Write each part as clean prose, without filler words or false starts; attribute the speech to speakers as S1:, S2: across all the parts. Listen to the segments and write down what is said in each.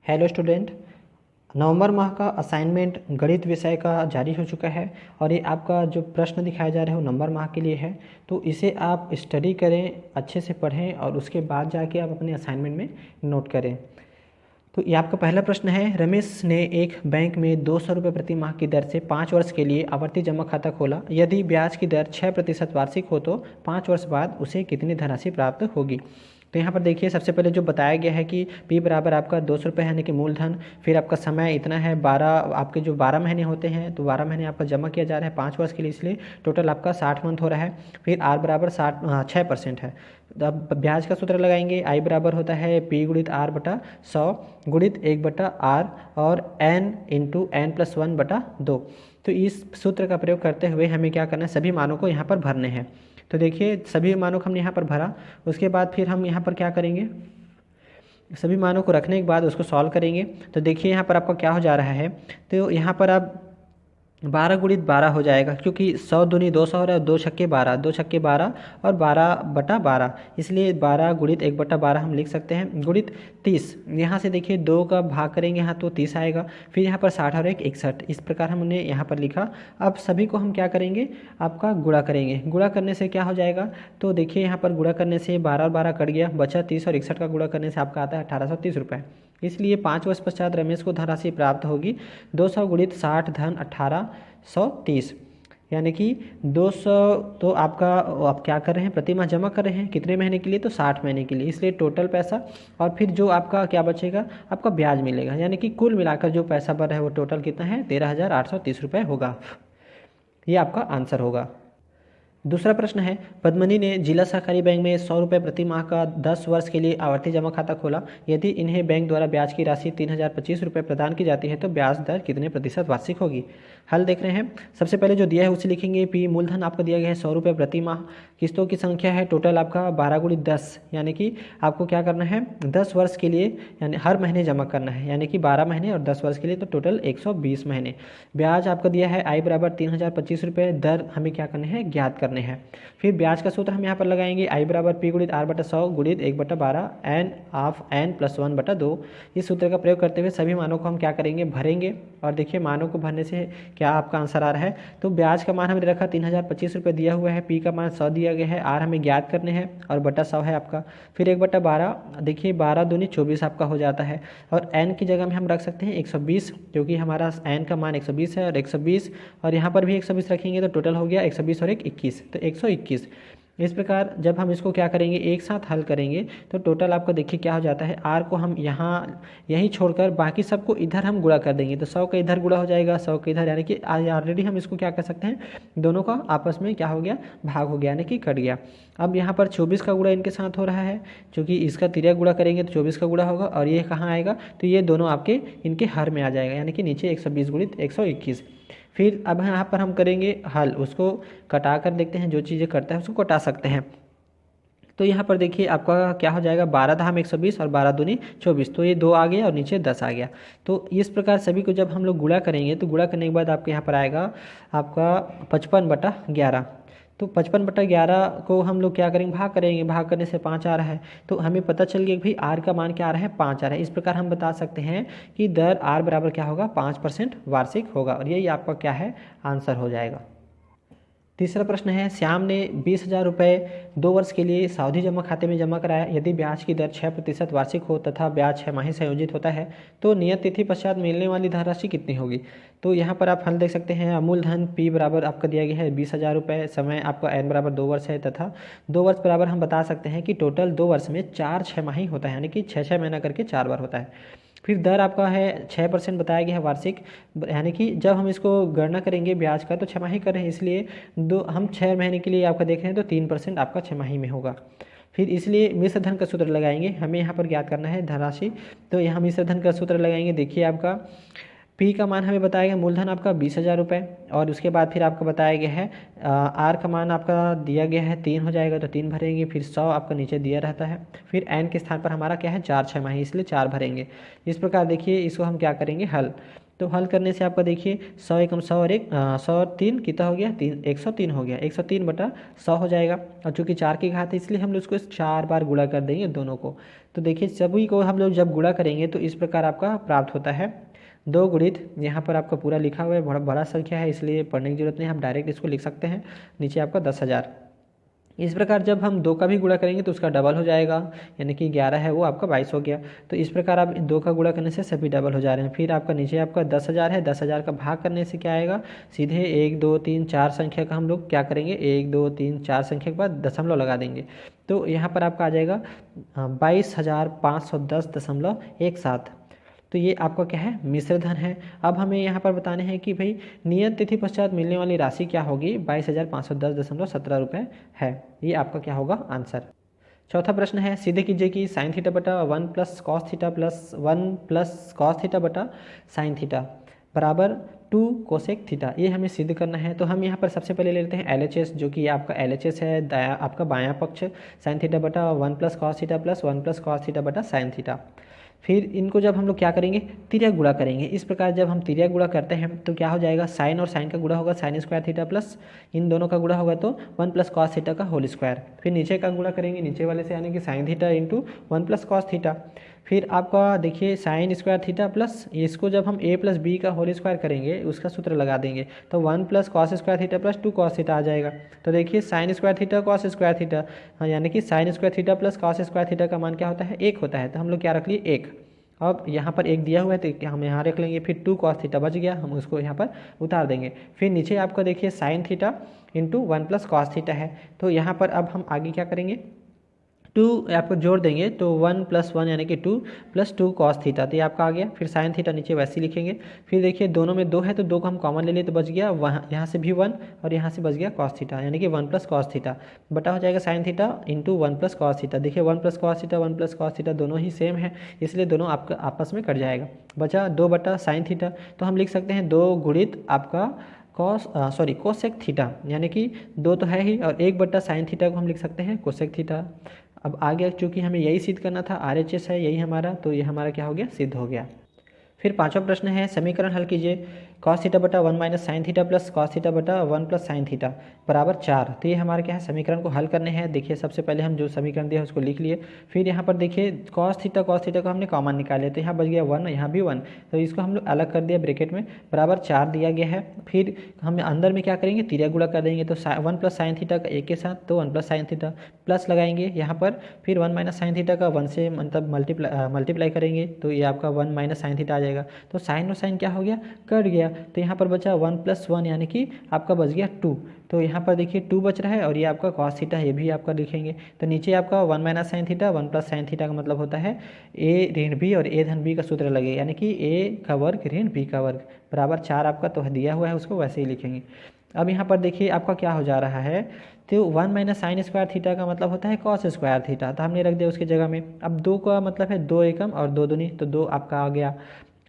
S1: Hello student. नवंबर माह का assignment गणित विषय का जारी हो चुका है और ये आपका जो प्रश्न दिखाया जा रहा है वो नवंबर माह के लिए है। तो इसे आप स्टडी करें, अच्छे से पढ़ें और उसके बाद जाके आप अपने असाइनमेंट में नोट करें। तो ये आपका पहला प्रश्न है। रमेश ने एक बैंक में 200 रुपये प्रति माह की दर से 5 वर्ष के लिए आवर्ती जमा खाता खोला। यदि ब्याज की दर 6% वार्षिक हो तो 5 वर्ष बाद उसे कितनी धनराशि प्राप्त होगी। तो यहाँ पर देखिए, सबसे पहले जो बताया गया है कि P बराबर आपका 200 रुपये यानी कि मूलधन, फिर आपका समय इतना है 12, आपके जो 12 महीने होते हैं तो 12 महीने आपका जमा किया जा रहा है 5 वर्ष के लिए, इसलिए टोटल आपका 60 मंथ हो रहा है। फिर R बराबर 6% है। तो अब ब्याज का सूत्र लगाएंगे। I बराबर होता है P गुणित R बटा 100 गुणित 1/R और N इंटू N+1/2। तो इस सूत्र का प्रयोग करते हुए हमें क्या करना है, सभी मानों को यहाँ पर भरने हैं। तो देखिए, सभी मानों को हमने यहाँ पर भरा। उसके बाद फिर हम यहाँ पर क्या करेंगे, सभी मानों को रखने के बाद उसको सॉल्व करेंगे। तो देखिए यहाँ पर आपका क्या हो जा रहा है, तो यहाँ पर आप 12 गुणित 12 हो जाएगा, क्योंकि 100 दूनी 200 हो रहा है, 2 छक्के 12, 2 छक्के 12 और 12/12, इसलिए 12 गुणित 1/12 हम लिख सकते हैं। गुणित 30, यहाँ से देखिए 2 का भाग करेंगे यहाँ तो 30 आएगा। फिर यहाँ पर 60 और 1 61, इस प्रकार हमने यहाँ पर लिखा। अब सभी को हम क्या करेंगे, आपका गुणा करेंगे। गुणा करने से क्या हो जाएगा, तो देखिए यहाँ पर गुणा करने से 12 और 12 कट गया, बचा 30 और 61 का गुणा करने से आपका आता है 1830 रुपये। इसलिए 5 वर्ष पश्चात रमेश को धनराशि प्राप्त होगी 200 गुणित 60 धन 1830, यानी कि 200। तो आपका आप क्या कर रहे हैं, प्रति माह जमा कर रहे हैं कितने महीने के लिए, तो 60 महीने के लिए, इसलिए टोटल पैसा। और फिर जो आपका क्या बचेगा, आपका ब्याज मिलेगा, यानी कि कुल मिलाकर जो पैसा बढ़ रहा है वो टोटल कितना है, 13,830 रुपये होगा। ये आपका आंसर होगा। दूसरा प्रश्न है, पद्मनी ने जिला सहकारी बैंक में 100 रुपये प्रति माह का 10 वर्ष के लिए आवर्ती जमा खाता खोला। यदि इन्हें बैंक द्वारा ब्याज की राशि 3,025 रुपये प्रदान की जाती है तो ब्याज दर कितने प्रतिशत वार्षिक होगी। हल देख रहे हैं। सबसे पहले जो दिया है उसे लिखेंगे। P मूलधन आपको दिया गया है 100 रुपये प्रति माह। किस्तों की संख्या है टोटल आपका 12 गुणित 10, यानी कि आपको क्या करना है, 10 वर्ष के लिए यानी हर महीने जमा करना है, यानी कि 12 महीने और 10 वर्ष के लिए, तो टोटल 120 महीने। ब्याज आपका दिया है I बराबर 3,025 रुपये, दर हमें क्या करने हैं, ज्ञात करने हैं। फिर ब्याज का सूत्र हम यहाँ पर लगाएंगे। I बराबर P गुणित R बटा 100 गुणित 1/12 N ऑफ N+1/2। इस सूत्र का प्रयोग करते हुए सभी मानों को हम क्या करेंगे, भरेंगे। और देखिए मानों को भरने से क्या आपका आंसर आ रहा है, तो ब्याज का मान हमने रखा 3,025 रुपये दिया हुआ है, P का मान 100 दिया गया है, R हमें ज्ञात करने हैं और बटा 100 है आपका। फिर 1/12, देखिए 12 दूनी 24 आपका हो जाता है। और N की जगह में हम रख सकते हैं 120, क्योंकि हमारा N का मान 120 है, और 120 और यहाँ पर भी 120 रखेंगे तो टोटल हो गया 120 और 1 21, तो 121। इस प्रकार जब हम इसको क्या करेंगे, एक साथ हल करेंगे तो टोटल आपको देखिए क्या हो जाता है। R को हम यहाँ यहीं छोड़कर बाकी सबको इधर हम गुणा कर देंगे, तो 100 का इधर गुणा हो जाएगा, 100 का इधर, यानी कि ऑलरेडी हम इसको क्या कर सकते हैं, दोनों का आपस में क्या हो गया, भाग हो गया, यानी कि कट गया। अब यहाँ पर 24 का गुणा इनके साथ हो रहा है, क्योंकि इसका तिर्यक गुणा करेंगे तो 24 का गुणा होगा, और ये कहाँ आएगा, तो ये दोनों आपके इनके हर में आ जाएगा, यानी कि नीचे 120 गुणित 121। फिर अब यहाँ पर हम करेंगे हल, उसको कटा कर देखते हैं, जो चीज़ें करता है उसको कटा सकते हैं। तो यहाँ पर देखिए आपका क्या हो जाएगा, 12 धाम 120 और 12 दूनी 24, तो ये 2 आ गया और नीचे 10 आ गया। तो इस प्रकार सभी को जब हम लोग गुणा करेंगे तो गुणा करने के बाद आपके यहाँ पर आएगा आपका 55/11। तो 55/11 को हम लोग क्या करेंगे, भाग करेंगे, भाग करने से 5 आ रहा है, तो हमें पता चल गया कि भाई R का मान क्या आ रहा है, 5 आ रहा है। इस प्रकार हम बता सकते हैं कि दर R बराबर क्या होगा, 5% वार्षिक होगा, और यही आपका क्या है, आंसर हो जाएगा। तीसरा प्रश्न है, श्याम ने 20,000 रुपये 2 वर्ष के लिए सावधि जमा खाते में जमा कराया। यदि ब्याज की दर 6% वार्षिक हो तथा ब्याज 6 माही संयोजित होता है तो नियत तिथि पश्चात मिलने वाली धनराशि कितनी होगी। तो यहाँ पर आप हल देख सकते हैं। अमूल धन P बराबर आपका दिया गया है 20,000 रुपये, समय आपका N बराबर 2 वर्ष है, तथा 2 वर्ष बराबर हम बता सकते हैं कि टोटल 2 वर्ष में 4 6 होता है, यानी कि 6 महीना करके 4 बार होता है। फिर दर आपका है 6% बताया गया है वार्षिक, यानी कि जब हम इसको गणना करेंगे ब्याज का तो 6 कर रहे हैं, इसलिए हम 6 महीने के लिए आपका देख रहे हैं तो 3% आपका 6 में होगा। फिर इसलिए मिश्र धन का सूत्र लगाएंगे, हमें यहाँ पर ज्ञात करना है धनराशि, तो यहाँ मिश्र धन का सूत्र लगाएंगे। देखिए आपका P का मान हमें बताया गया, मूलधन आपका 20,000 रुपये, और उसके बाद फिर आपका बताया गया है R का मान आपका दिया गया है 3 हो जाएगा, तो 3 भरेंगे। फिर 100 आपका नीचे दिया रहता है, फिर N के स्थान पर हमारा क्या है 4 6 माही, इसलिए 4 भरेंगे। इस प्रकार देखिए इसको हम क्या करेंगे, हल। तो हल करने से आपका देखिए 100 एकम 100 और 103 कितना हो गया 103 हो गया, 103/100 हो जाएगा। और चूँकि 4 की घात है इसलिए हम लोग उसको 4 बार गुणा कर देंगे दोनों को। तो देखिए सभी को हम लोग जब गुणा करेंगे तो इस प्रकार आपका प्राप्त होता है 2 गुणित, यहाँ पर आपका पूरा लिखा हुआ है, बड़ा संख्या है इसलिए पढ़ने की जरूरत नहीं, हम डायरेक्ट इसको लिख सकते हैं। नीचे आपका 10,000। इस प्रकार जब हम 2 का भी गुणा करेंगे तो उसका डबल हो जाएगा, यानी कि 11 है वो आपका 22 हो गया। तो इस प्रकार आप 2 का गुणा करने से सभी डबल हो जा रहे हैं। फिर आपका नीचे आपका 10,000 है, 10,000 का भाग करने से क्या आएगा, सीधे 1 2 3 4 संख्या का हम लोग क्या करेंगे, 1 2 3 4 संख्या के बाद दशमलव लगा देंगे। तो यहाँ पर आपका आ जाएगा 22,510.17। तो ये आपका क्या है, मिश्र धन है। अब हमें यहाँ पर बताने हैं कि भाई नियत तिथि पश्चात मिलने वाली राशि क्या होगी, 22,510.17 रुपये है। ये आपका क्या होगा आंसर। चौथा प्रश्न है, सीधे कीजिए कि साइन थीटा बटा 1 plus cos theta plus 1 plus cos theta बटा साइन थीटा बराबर 2 कोसेक थीटा। ये हमें सिद्ध करना है। तो हम यहाँ पर सबसे पहले ले लेते हैं LHS, जो कि आपका LHS है आपका बायां पक्ष, साइन थीटा बटा 1 plus cos theta plus 1 plus cos theta बटा साइन थीटा। फिर इनको जब हम लोग क्या करेंगे, तिर्यक गुणा करेंगे। इस प्रकार जब हम तिर्यक गुणा करते हैं तो क्या हो जाएगा, साइन और साइन का गुणा होगा साइन स्क्वायर थीटा प्लस इन दोनों का गुणा होगा तो 1 प्लस कॉस थीटा का होल स्क्वायर। फिर नीचे का गुणा करेंगे, नीचे वाले से यानी कि sine theta into 1 plus cos theta. फिर आपका देखिए साइन स्क्वायर थीटा प्लस इसको जब हम a प्लस बी का होल स्क्वायर करेंगे उसका सूत्र लगा देंगे तो 1 plus cos square theta plus 2 cos theta आ जाएगा। तो देखिए sine square theta cos square theta, हाँ यानी कि sine square theta plus cos square theta का मान क्या होता है, 1 होता है। तो हम लोग क्या रख लिए 1। अब यहाँ पर 1 दिया हुआ है तो हम यहाँ रख लेंगे। फिर 2 कॉस थीटा बच गया, हम उसको यहाँ पर उतार देंगे। फिर नीचे आपका देखिए sine theta into 1 plus cos theta है। तो यहाँ पर अब हम आगे क्या करेंगे, 2 आपको जोड़ देंगे तो 1 प्लस 1 यानी कि 2 प्लस 2 कॉस थीटा, तो ये आपका आ गया। फिर साइन थीटा नीचे वैसे ही लिखेंगे। फिर देखिए दोनों में 2 है तो 2 को हम कॉमन ले लिए तो बच गया वहाँ, यहाँ से भी 1 और यहाँ से बच गया कॉस थीटा, यानी कि 1 प्लस कॉस थीटा बटा हो जाएगा sine theta into 1 plus cos theta. देखिए 1 plus cos theta 1 plus cos theta दोनों ही सेम है इसलिए दोनों आपका आपस में कट जाएगा। बचा 2 बटा साइन थीटा, तो हम लिख सकते हैं 2 गुणित आपका कोसेक थीटा, यानी कि 2 तो है ही और 1 बटा साइन थीटा को हम लिख सकते हैं कोसेक थीटा। अब आगे चूँकि हमें यही सिद्ध करना था, RHS है यही हमारा, तो ये हमारा क्या हो गया, सिद्ध हो गया। फिर पांचवा प्रश्न है, समीकरण हल कीजिए कॉस थीटा बटा 1 minus sine theta plus cos theta बटा 1 प्लस साइन थीटा बराबर 4। तो ये हमारे क्या है, समीकरण को हल करने हैं। देखिए सबसे पहले हम जो समीकरण दिया है उसको लिख लिए। फिर यहाँ पर देखिए कॉस थीटा को हमने कॉमन निकाले तो यहाँ बच गया 1, यहाँ भी 1, तो इसको हम लोग अलग कर दिया ब्रैकेट में, बराबर 4 दिया गया है। फिर हम अंदर में क्या करेंगे, तिर्यक गुणा कर देंगे तो 1 प्लस साइन थीटा का 1 के साथ तो 1 प्लस साइन थीटा प्लस लगाएंगे यहाँ पर। फिर 1 माइनस साइन थीटा का 1 से मतलब मल्टीप्लाई करेंगे तो ये आपका 1 माइनस साइन थीटा आ जाएगा। तो साइन और साइन क्या हो गया, कट गया। तो यहाँ पर बचा 1 प्लस 1 यानी कि आपका बच गया 2। तो यहाँ पर देखिए 2 बच रहा है और ये आपका कॉस थीटा ये भी आपका लिखेंगे। तो नीचे आपका 1 minus sine theta 1 plus sine theta का मतलब होता है a ऋण b और a धन b का सूत्र लगेगा, यानी कि a का वर्ग ऋण b का वर्ग बराबर 4 आपका तो दिया हुआ है उसको वैसे ही लिखेंगे। अब यहाँ पर देखिए आपका क्या हो जा रहा है, तो 1 माइनस साइन स्क्वायर थीटा का मतलब होता है कॉस स्क्वायर थीटा, तो हमने रख दिया उसकी जगह में। अब 2 का मतलब है 2 एकम और 2 दूनी, तो 2 आपका आ गया।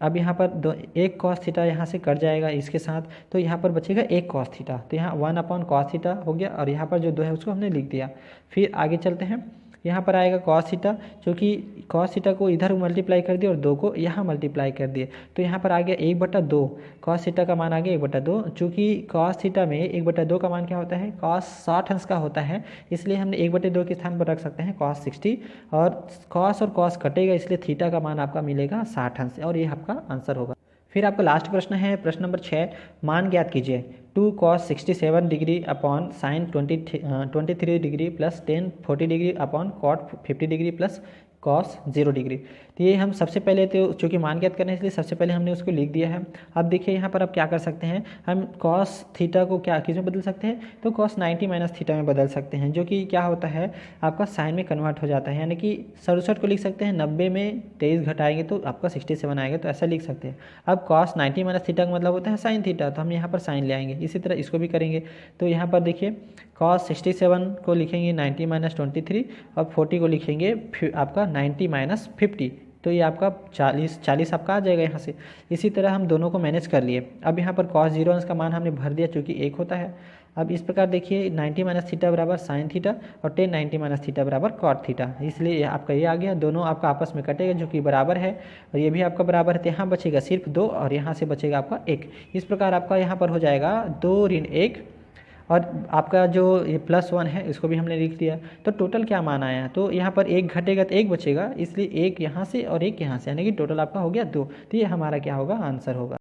S1: अब यहाँ पर एक कॉस थीटा यहाँ से कट जाएगा इसके साथ, तो यहाँ पर बचेगा 1 कॉस थीटा, तो यहाँ 1 अपॉन कॉस थीटा हो गया और यहाँ पर जो 2 है उसको हमने लिख दिया। फिर आगे चलते हैं, यहाँ पर आएगा कॉस थीटा, क्योंकि कॉस थीटा को इधर मल्टीप्लाई कर दिया और 2 को यहाँ मल्टीप्लाई कर दिए, तो यहाँ पर आ गया 1/2। कॉस थीटा का मान आ गया 1/2, चूँकि कॉस थीटा में 1/2 का मान क्या होता है, कॉस 60 अंश का होता है, इसलिए हमने 1/2 के स्थान पर रख सकते हैं कॉस 60। और कॉस कटेगा इसलिए थीटा का मान आपका मिलेगा 60 अंश और ये आपका आंसर होगा। फिर आपका लास्ट प्रश्न है, प्रश्न नंबर 6, मान ज्ञात कीजिए 2 cos 67 degree upon sine 23 degree plus ten 40 degree upon cot 50 degree plus cos 0 degree. तो ये हम सबसे पहले तो चूँकि मान ज्ञात करने इसलिए सबसे पहले हमने उसको लिख दिया है। अब देखिए यहाँ पर अब क्या कर सकते हैं, हम कॉस थीटा को क्या किस में बदल सकते हैं, तो कॉस 90 माइनस थीटा में बदल सकते हैं, जो कि क्या होता है आपका साइन में कन्वर्ट हो जाता है, यानी कि 67 को लिख सकते हैं 90 में 23 घटाएंगे तो आपका 67 आएगा, तो ऐसा लिख सकते हैं। अब कॉस 90 माइनस थीटा का मतलब होता है साइन थीटा, तो हम यहाँ पर साइन ले आएंगे। इसी तरह इसको भी करेंगे, तो यहाँ पर देखिए कॉस 67 को लिखेंगे 90 माइनस 23 और 40 को लिखेंगे आपका 90 माइनस 50, तो ये आपका 40 आपका आ जाएगा यहाँ से। इसी तरह हम दोनों को मैनेज कर लिए। अब यहाँ पर कॉस 0 अंश का मान हमने भर दिया चूँकि 1 होता है। अब इस प्रकार देखिए 90 माइनस थीटा बराबर साइन थीटा और टेन 90 माइनस थीटा बराबर कॉट थीटा, इसलिए आपका ये आ गया, दोनों आपका आपस में कटेगा जो कि बराबर है और ये भी आपका बराबर है, तो यहाँ बचेगा सिर्फ 2 और यहाँ से बचेगा आपका 1। इस प्रकार आपका यहाँ पर हो जाएगा 2 ऋण 1 और आपका जो ये +1 है इसको भी हमने लिख दिया। तो टोटल क्या मान आया, तो यहाँ पर 1 घटेगा तो 1 बचेगा, इसलिए 1 यहाँ से और 1 यहाँ से, यानी कि टोटल आपका हो गया 2। तो ये हमारा क्या होगा, आंसर होगा।